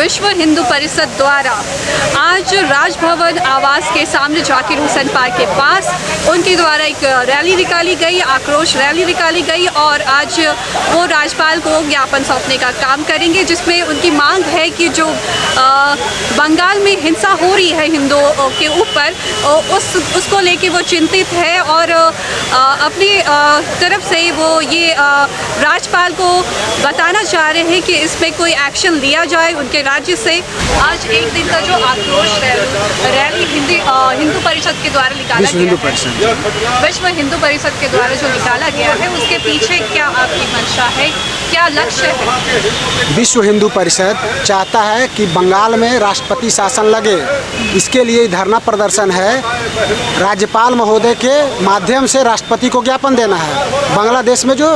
विश्व हिंदू परिषद द्वारा आज राजभवन आवास के सामने जाकिर हुसैन पार्क के पास उनके द्वारा एक रैली निकाली गई, आक्रोश रैली निकाली गई और आज वो राज्यपाल को ज्ञापन सौंपने का काम करेंगे, जिसमें उनकी मांग है कि जो बंगाल में हिंसा हो रही है हिंदुओं के ऊपर उसको लेके वो चिंतित है और अपनी तरफ से वो ये राज्यपाल को बताना चाह रहे हैं कि इसमें कोई एक्शन लिया जाए उनके राज्य से। आज एक दिन का जो आक्रोश रैली हिंदू परिषद के द्वारा निकाला गया है, विश्व हिंदू परिषद के द्वारा जो निकाला गया है, उसके पीछे क्या आपकी मंशा है, क्या लक्ष्य है? विश्व हिंदू परिषद चाहता है कि बंगाल में राष्ट्रपति शासन लगे, इसके लिए धरना प्रदर्शन है। राज्यपाल महोदय के माध्यम से राष्ट्रपति को ज्ञापन देना है। बांग्लादेश में जो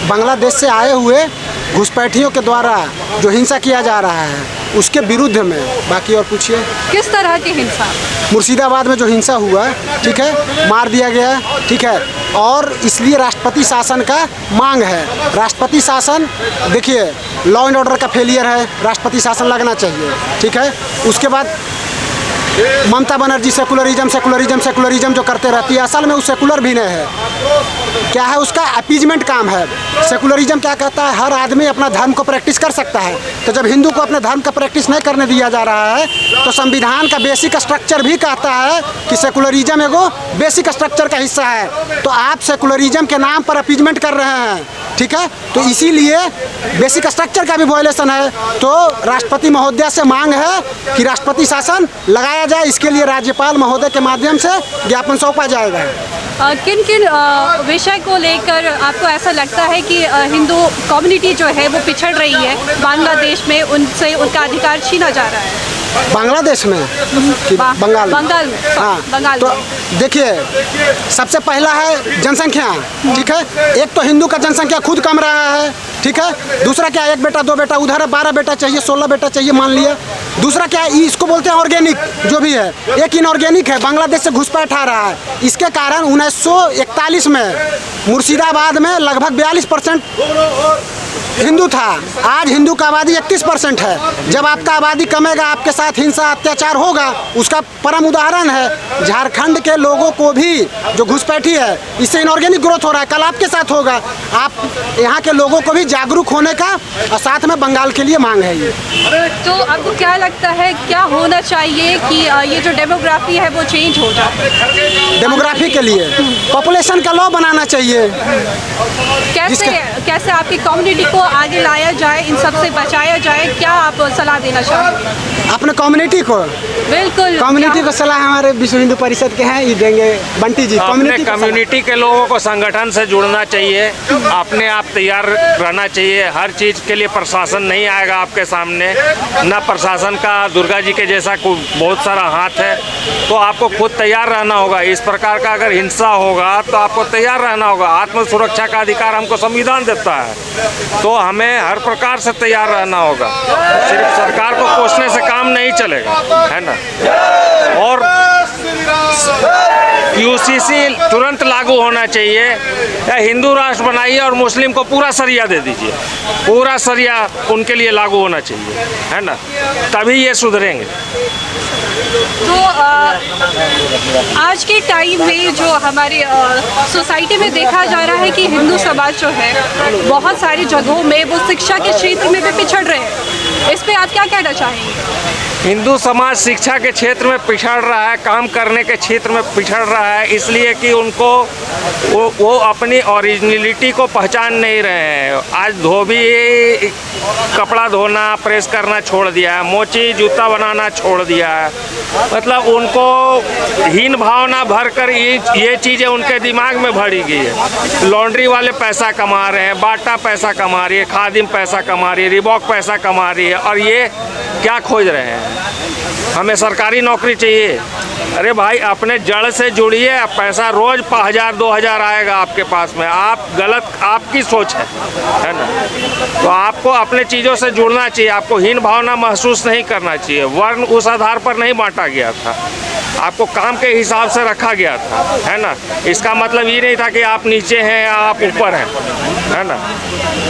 बांग्लादेश से आए हुए घुसपैठियों के द्वारा जो हिंसा किया जा रहा है उसके विरुद्ध में। बाकी और पूछिए किस तरह की हिंसा? मुर्शिदाबाद में जो हिंसा हुआ, ठीक है, मार दिया गया, ठीक है, और इसलिए राष्ट्रपति शासन का मांग है। राष्ट्रपति शासन देखिए लॉ एंड ऑर्डर का फेलियर है, राष्ट्रपति शासन लगना चाहिए, ठीक है। उसके बाद ममता बनर्जी सेकुलरिज्म जो करते रहती है, असल में वो सेकुलर भी नहीं है। क्या है उसका अपीजमेंट काम है। सेकुलरिज्म क्या कहता है, हर आदमी अपना धर्म को प्रैक्टिस कर सकता है। तो जब हिंदू को अपने धर्म का प्रैक्टिस नहीं करने दिया जा रहा है तो संविधान का बेसिक स्ट्रक्चर भी कहता है कि सेकुलरिज्म एगो बेसिक स्ट्रक्चर का हिस्सा है। तो आप सेकुलरिज्म के नाम पर अपीजमेंट कर रहे हैं, ठीक है, तो इसीलिए बेसिक स्ट्रक्चर का भी वायलेशन है। तो राष्ट्रपति महोदय से मांग है कि राष्ट्रपति शासन लगाया जाए, इसके लिए राज्यपाल महोदय के माध्यम से ज्ञापन सौंपा जाएगा। किन किन विषय को लेकर आपको ऐसा लगता है कि हिंदू कम्युनिटी जो है वो पिछड़ रही है बांग्लादेश में, उनसे उनका अधिकार छीना जा रहा है? बांग्लादेश में कि बंगाल में? हाँ, बंगाल तो देखिए सबसे पहला है जनसंख्या, ठीक है। एक तो हिंदू का जनसंख्या खुद कम रहा है, ठीक है। दूसरा क्या है, 1 बेटा 2 बेटा, उधर 12 बेटा चाहिए, 16 बेटा चाहिए, मान लिया। दूसरा क्या है, इसको बोलते हैं ऑर्गेनिक, जो भी है एक इनऑर्गेनिक है, बांग्लादेश से घुसपैठ आ रहा है। इसके कारण 1941 में मुर्शिदाबाद में लगभग 42% हिंदू था। आज हिंदू का आबादी 31% है। जब आपका आबादी कमेगा, आपके साथ हिंसा अत्याचार होगा। उसका परम उदाहरण है झारखंड के लोगों को भी जो घुसपैठी है, इससे इनऑर्गेनिक ग्रोथ हो रहा है, कल आपके साथ होगा। आप यहाँ के लोगों को भी जागरूक होने का और साथ में बंगाल के लिए मांग है ये। तो आपको क्या लगता है क्या होना चाहिए कि ये जो डेमोग्राफी है वो चेंज हो जाए? डेमोग्राफी के लिए पॉपुलेशन का लॉ बनाना चाहिए। कैसे आपकी कम्युनिटी को आगे लाया जाए, इन सब से बचाया जाए, क्या आप सलाह देना चाहेंगे अपने कम्युनिटी को? बिल्कुल, कम्युनिटी को सलाह हमारे विश्व हिंदू परिषद के हैं, ये देंगे बंटी जी। कम्युनिटी के लोगों को संगठन से जुड़ना चाहिए, अपने आप तैयार रहना चाहिए। हर चीज़ के लिए प्रशासन नहीं आएगा आपके सामने, न प्रशासन का दुर्गा जी के जैसा बहुत सारा हाथ है। तो आपको खुद तैयार रहना होगा। इस प्रकार का अगर हिंसा होगा तो आपको तैयार रहना होगा। आत्म सुरक्षा का अधिकार हमको संविधान देता है, तो हमें हर प्रकार से तैयार रहना होगा। सिर्फ सरकार को कोसने से काम नहीं चलेगा, है ना। और यूसीसी तुरंत लागू होना चाहिए, या हिंदू राष्ट्र बनाइए और मुस्लिम को पूरा सरिया दे दीजिए, पूरा सरिया उनके लिए लागू होना चाहिए, है ना, तभी ये सुधरेंगे। तो आज के टाइम में जो हमारे सोसाइटी में देखा जा रहा है कि हिंदू समाज जो है बहुत सारी जगहों में वो शिक्षा के क्षेत्र में भी पिछड़ रहे हैं, इस पे आप क्या कहना चाहेंगे? हिंदू समाज शिक्षा के क्षेत्र में पिछड़ रहा है, काम करने के क्षेत्र में पिछड़ रहा है, इसलिए कि उनको वो अपनी ओरिजिनलिटी को पहचान नहीं रहे हैं। आज धोबी कपड़ा धोना, प्रेस करना छोड़ दिया है, मोची जूता बनाना छोड़ दिया है। मतलब उनको हीन भावना भरकर ये चीज़ें उनके दिमाग में भरी गई है। लॉन्ड्री वाले पैसा कमा रहे हैं, बाटा पैसा कमा रही है, खादिम पैसा कमा रही है, रिबॉक पैसा कमा रही है, और ये क्या खोज रहे हैं? हमें सरकारी नौकरी चाहिए, अरे भाई अपने जड़ से जुड़िए, पैसा रोज 1000-2000 आएगा आपके पास में। आप गलत, आपकी सोच है ना। तो आपको अपने चीज़ों से जुड़ना चाहिए, आपको हीन भावना महसूस नहीं करना चाहिए। वर्ण उस आधार पर नहीं बांटा गया था, आपको काम के हिसाब से रखा गया था, है ना। इसका मतलब ये नहीं था कि आप नीचे हैं या आप ऊपर हैं, है ना।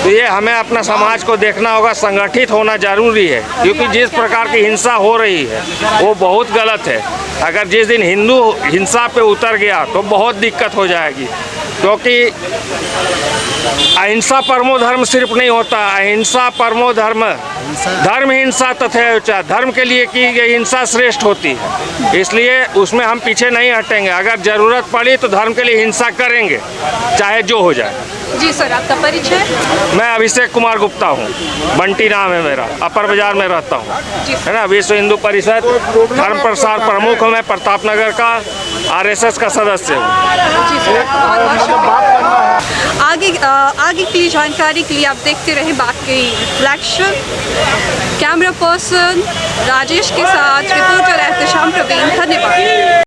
तो ये हमें अपना समाज को देखना होगा, संगठित होना जरूरी है, क्योंकि जिस प्रकार की हिंसा हो रही है वो बहुत गलत है। अगर जिस दिन हिंदू हिंसा पे उतर गया तो बहुत दिक्कत हो जाएगी, क्योंकि अहिंसा परमो धर्म सिर्फ नहीं होता, अहिंसा परमो धर्म, धर्म हिंसा तथैवच, धर्म के लिए की गई हिंसा श्रेष्ठ होती है। इसलिए उसमें हम पीछे नहीं हटेंगे। अगर ज़रूरत पड़ी तो धर्म के लिए हिंसा करेंगे, चाहे जो हो जाए। जी सर, आपका परिचय? मैं अभिषेक कुमार गुप्ता हूँ, बंटी नाम है मेरा, अपर बाजार में रहता हूँ, है ना। विश्व हिंदू परिषद धर्म प्रसार प्रमुख हूँ मैं, प्रताप नगर का RSS का सदस्य हूँ। जी सर, बहुत शुक्रिया। आगे की जानकारी के लिए आप देखते रहे बाकी रिफ्लेक्शन। कैमरा पर्सन राजेश के साथ रिपोर्टर एहतशाम प्रवीण, धन्यवाद।